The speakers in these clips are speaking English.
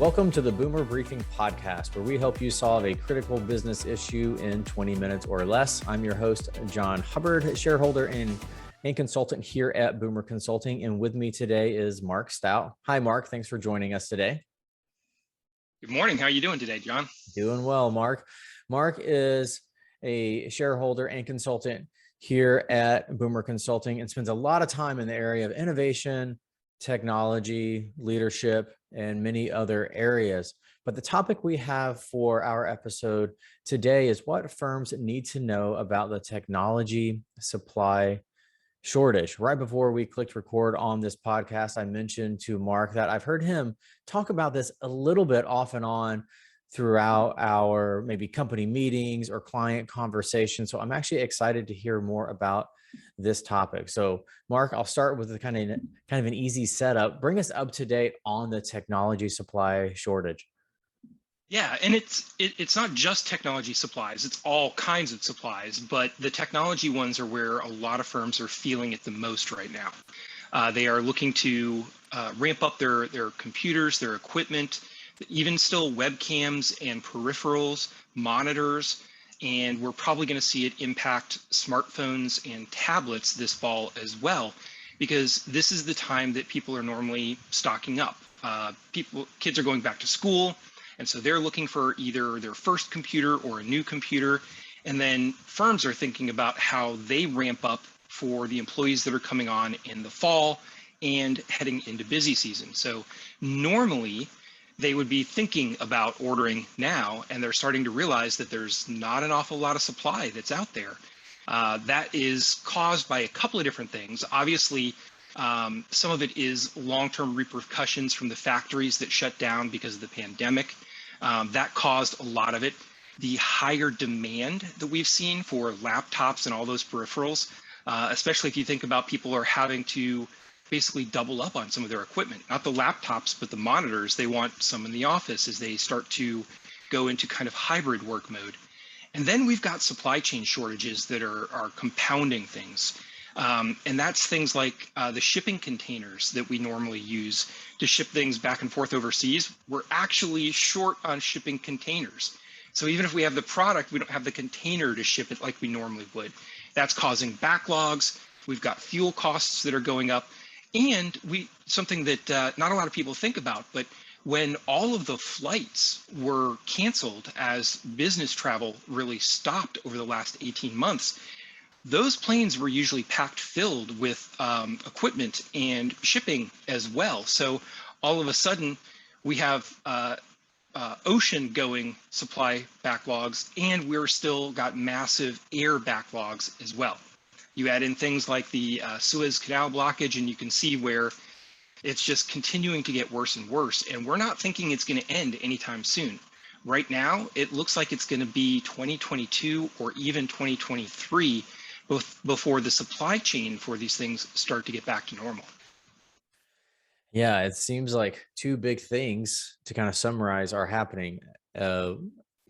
Welcome to the Boomer Briefing Podcast, where we help you solve a critical business issue in 20 minutes or less. I'm your host, Jon Hubbard, shareholder and consultant here at Boomer Consulting. And with me today is Marc Staut. Hi, Marc. Thanks for joining us today. Good morning. How are you doing today, Jon? Doing well, Marc. Marc is a shareholder and consultant here at Boomer Consulting and spends a lot of time in the area of innovation, technology, leadership, and many other areas. But the topic we have for our episode today is what firms need to know about the technology supply shortage. Right before we clicked record on this podcast, I mentioned to Marc that I've heard him talk about this a little bit off and on throughout our maybe company meetings or client conversations. So I'm actually excited to hear more about this topic. So Marc, I'll start with the kind of an easy setup. Bring us up to date on the technology supply shortage. Yeah, and it's not just technology supplies, it's all kinds of supplies, but the technology ones are where a lot of firms are feeling it the most right now. They are looking to ramp up their computers, their equipment, even still webcams and peripherals, monitors, and we're probably going to see it impact smartphones and tablets this fall as well, because this is the time that people are normally stocking up. Kids are going back to school, and so they're looking for either their first computer or a new computer. And then firms are thinking about how they ramp up for the employees that are coming on in the fall and heading into busy season. So normally they would be thinking about ordering now, and they're starting to realize that there's not an awful lot of supply that's out there. That is caused by a couple of different things. Obviously, some of it is long-term repercussions from the factories that shut down because of the pandemic. That caused a lot of it. The higher demand that we've seen for laptops and all those peripherals, especially if you think about people are having to basically double up on some of their equipment, not the laptops, but the monitors. They want some in the office as they start to go into kind of hybrid work mode. And then we've got supply chain shortages that are compounding things. And that's things like the shipping containers that we normally use to ship things back and forth overseas. We're actually short on shipping containers. So even if we have the product, we don't have the container to ship it like we normally would. That's causing backlogs. We've got fuel costs that are going up. And something that not a lot of people think about, but when all of the flights were canceled as business travel really stopped over the last 18 months, those planes were usually packed filled with equipment and shipping as well. So all of a sudden we have ocean going supply backlogs, and we're still got massive air backlogs as well. You add in things like the Suez Canal blockage, and you can see where it's just continuing to get worse and worse. And we're not thinking it's going to end anytime soon. Right now, it looks like it's going to be 2022 or even 2023 before the supply chain for these things start to get back to normal. Yeah, it seems like two big things to kind of summarize are happening.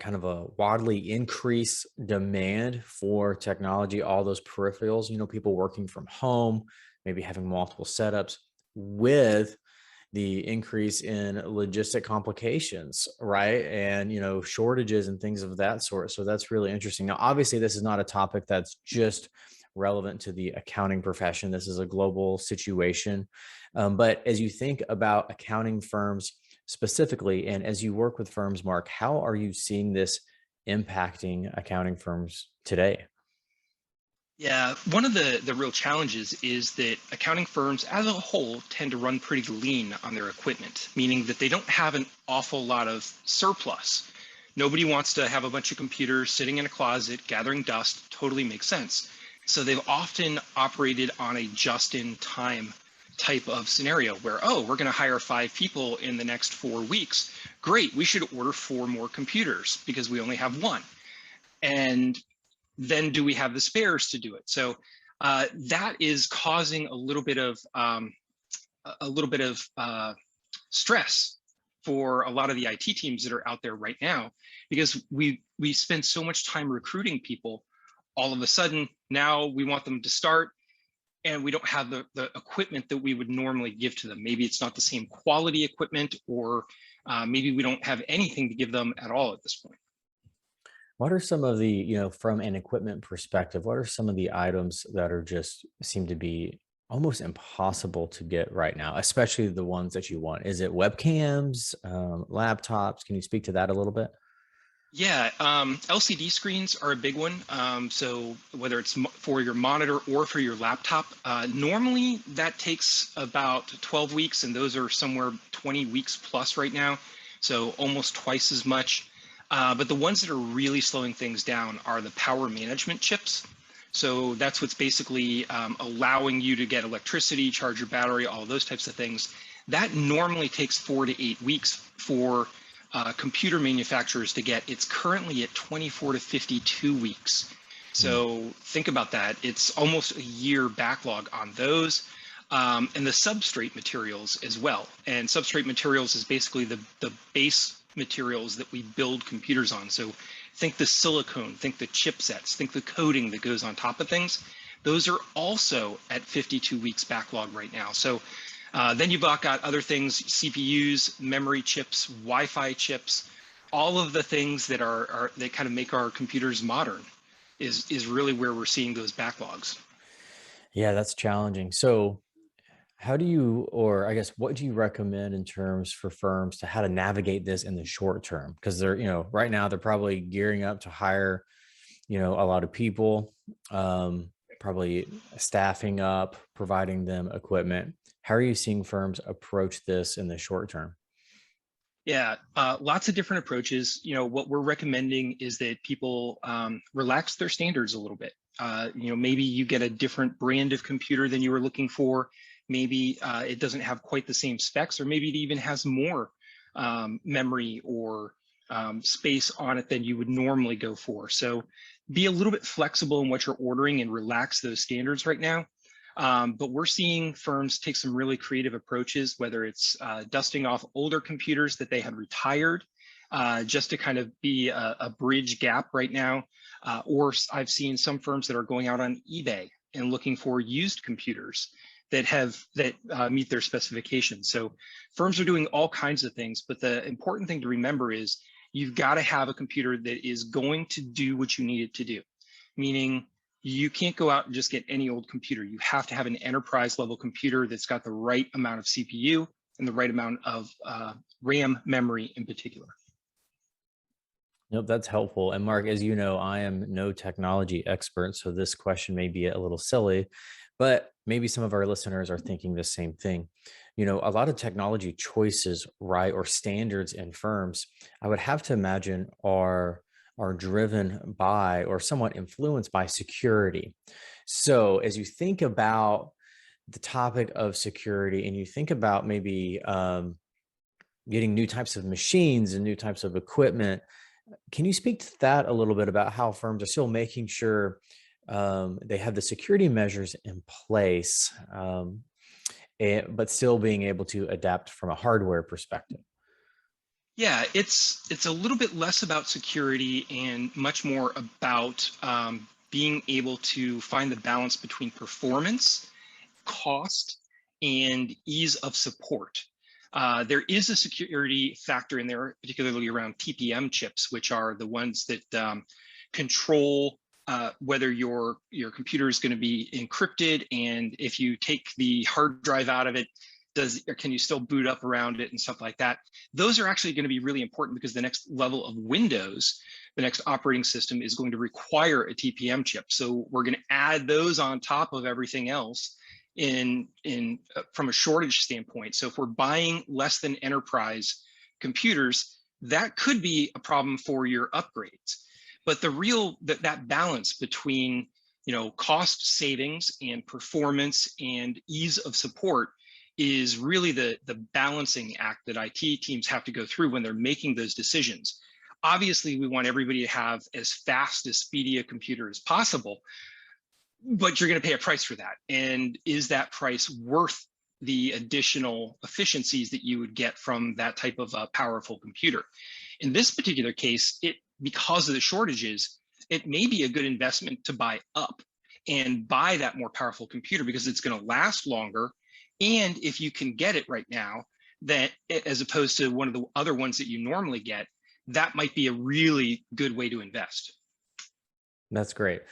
Kind of a wildly increased demand for technology, all those peripherals, people working from home, maybe having multiple setups, with the increase in logistic complications, right? And, shortages and things of that sort. So that's really interesting. Now, obviously, this is not a topic that's just relevant to the accounting profession. This is a global situation. But as you think about accounting firms specifically, and as you work with firms, Marc, how are you seeing this impacting accounting firms today? Yeah, one of the real challenges is that accounting firms as a whole tend to run pretty lean on their equipment, meaning that they don't have an awful lot of surplus. Nobody wants to have a bunch of computers sitting in a closet gathering dust. Totally makes sense. So they've often operated on a just-in-time type of scenario where, oh, we're going to hire 5 people in the next 4 weeks. Great, we should order 4 more computers because we only have 1. And then do we have the spares to do it? So that is causing a little bit of stress for a lot of the IT teams that are out there right now, because we spend so much time recruiting people. All of a sudden, now we want them to start, and we don't have the equipment that we would normally give to them. Maybe it's not the same quality equipment, or maybe we don't have anything to give them at all at this point. What are some of the, from an equipment perspective, what are some of the items that are just seem to be almost impossible to get right now, especially the ones that you want? Is it webcams, laptops? Can you speak to that a little bit? Yeah, LCD screens are a big one. So whether it's for your monitor or for your laptop, normally that takes about 12 weeks, and those are somewhere 20 weeks plus right now. So almost twice as much. But the ones that are really slowing things down are the power management chips. So that's what's basically allowing you to get electricity, charge your battery, all those types of things. That normally takes 4 to 8 weeks for computer manufacturers to get. It's currently at 24 to 52 weeks. So think about that. It's almost a year backlog on those. And the substrate materials as well. And substrate materials is basically the base materials that we build computers on. So think the silicone, think the chipsets, think the coating that goes on top of things. Those are also at 52 weeks backlog right now. So then you've got other things, CPUs, memory chips, Wi-Fi chips, all of the things that that kind of make our computers modern is really where we're seeing those backlogs. Yeah, that's challenging. So how do you, or I guess, what do you recommend in terms for firms to how to navigate this in the short term? Because they're, right now they're probably gearing up to hire, a lot of people, probably staffing up, providing them equipment. How are you seeing firms approach this in the short term? Yeah, lots of different approaches. What we're recommending is that people relax their standards a little bit. Maybe you get a different brand of computer than you were looking for. Maybe it doesn't have quite the same specs, or maybe it even has more memory or space on it than you would normally go for. So be a little bit flexible in what you're ordering and relax those standards right now. But we're seeing firms take some really creative approaches, whether it's dusting off older computers that they had retired just to kind of be a bridge gap right now. Or I've seen some firms that are going out on eBay and looking for used computers that meet their specifications. So firms are doing all kinds of things, but the important thing to remember is you've got to have a computer that is going to do what you need it to do, meaning you can't go out and just get any old computer. You have to have an enterprise level computer that's got the right amount of CPU and the right amount of RAM memory in particular. Nope, that's helpful. And Mark, as you know, I am no technology expert, so this question may be a little silly, but maybe some of our listeners are thinking the same thing. A lot of technology choices, right, or standards in firms, I would have to imagine are driven by or somewhat influenced by security. So as you think about the topic of security and you think about maybe getting new types of machines and new types of equipment, can you speak to that a little bit about how firms are still making sure they have the security measures in place, but still being able to adapt from a hardware perspective? Yeah, it's a little bit less about security and much more about being able to find the balance between performance, cost, and ease of support. There is a security factor in there, particularly around TPM chips, which are the ones that control whether your computer is going to be encrypted, and if you take the hard drive out of it, can you still boot up around it and stuff like that. Those are actually going to be really important because the next level of Windows, the next operating system, is going to require a TPM chip. So we're going to add those on top of everything else from a shortage standpoint. So if we're buying less than enterprise computers, that could be a problem for your upgrades. But that balance between cost savings and performance and ease of support is really the balancing act that IT teams have to go through when they're making those decisions. Obviously, we want everybody to have as fast, as speedy a computer as possible, but you're going to pay a price for that. And is that price worth the additional efficiencies that you would get from that type of a powerful computer? In this particular case, because of the shortages, it may be a good investment to buy up and buy that more powerful computer because it's going to last longer. And if you can get it right now, that, as opposed to one of the other ones that you normally get, that might be a really good way to invest. That's great.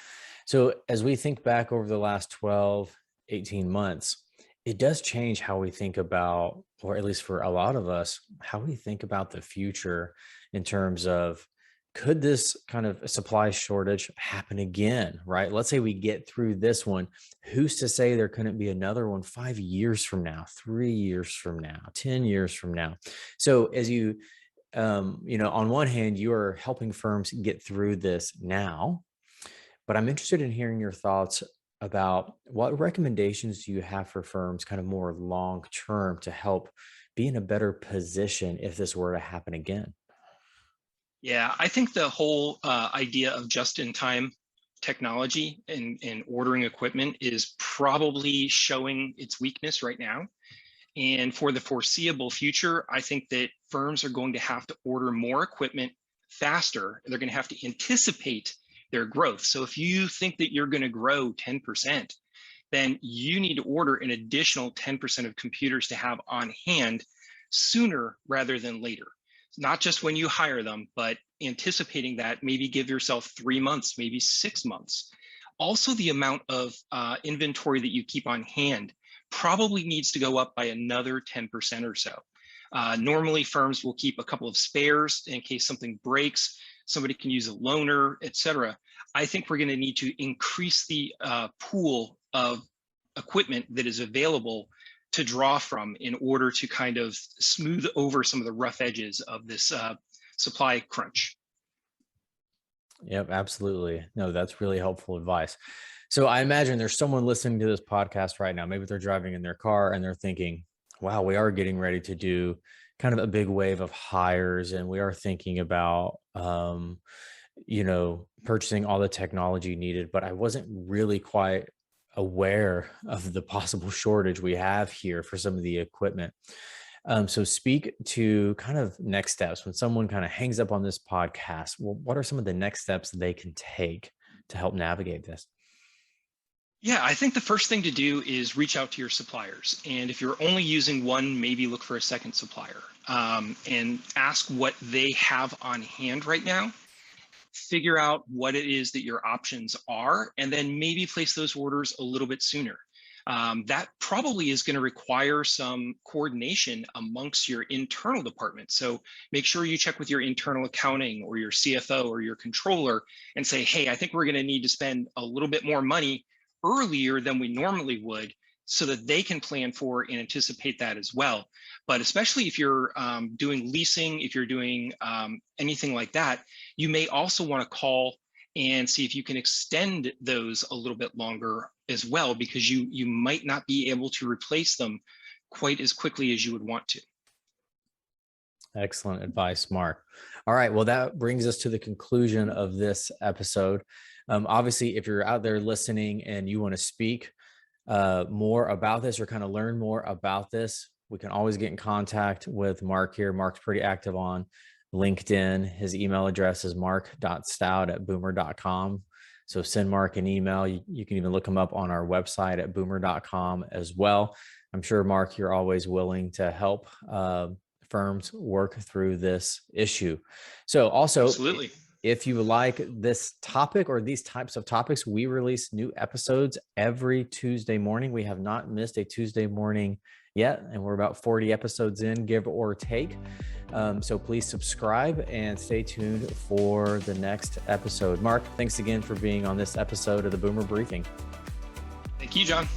So as we think back over the last 12, 18 months, it does change how we think about, or at least for a lot of us, how we think about the future in terms of, could this kind of supply shortage happen again, right? Let's say we get through this one. Who's to say there couldn't be another one 5 years from now, 3 years from now, 10 years from now? So as you, on one hand, you are helping firms get through this now, but I'm interested in hearing your thoughts about what recommendations do you have for firms kind of more long term to help be in a better position if this were to happen again? Yeah, I think the whole idea of just-in-time technology and ordering equipment is probably showing its weakness right now. And for the foreseeable future, I think that firms are going to have to order more equipment faster. They're going to have to anticipate their growth. So if you think that you're going to grow 10%, then you need to order an additional 10% of computers to have on hand sooner rather than later. Not just when you hire them, but anticipating that, maybe give yourself 3 months, maybe 6 months. Also, the amount of inventory that you keep on hand probably needs to go up by another 10% or so. Normally, firms will keep a couple of spares in case something breaks, somebody can use a loaner, et cetera. I think we're going to need to increase the pool of equipment that is available to draw from in order to kind of smooth over some of the rough edges of this supply crunch. Yep, absolutely. No, that's really helpful advice. So I imagine there's someone listening to this podcast right now. Maybe they're driving in their car and they're thinking, wow, we are getting ready to do kind of a big wave of hires. And we are thinking about, purchasing all the technology needed, but I wasn't really quite aware of the possible shortage we have here for some of the equipment. So speak to kind of next steps when someone kind of hangs up on this podcast. Well, what are some of the next steps they can take to help navigate this? Yeah, I think the first thing to do is reach out to your suppliers. And if you're only using one, maybe look for a second supplier and ask what they have on hand right now. Figure out what it is that your options are, and then maybe place those orders a little bit sooner. That probably is going to require some coordination amongst your internal department. So make sure you check with your internal accounting or your CFO or your controller and say, hey, I think we're going to need to spend a little bit more money earlier than we normally would, so that they can plan for and anticipate that as well. But especially if you're doing leasing, if you're doing anything like that, you may also want to call and see if you can extend those a little bit longer as well, because you might not be able to replace them quite as quickly as you would want to. Excellent advice, Mark. All right. Well, that brings us to the conclusion of this episode. Obviously, if you're out there listening and you want to speak more about this or kind of learn more about this, we can always get in contact with Mark here. Mark's pretty active on LinkedIn. His email address is mark.staut@boomer.com. So send Mark an email. You can even look him up on our website at boomer.com as well. I'm sure, Mark, you're always willing to help firms work through this issue. So also, absolutely, if you like this topic or these types of topics, we release new episodes every Tuesday morning. We have not missed a Tuesday morning yet, and we're about 40 episodes in, give or take. So please subscribe and stay tuned for the next episode. Mark, thanks again for being on this episode of the Boomer Briefing. Thank you, John.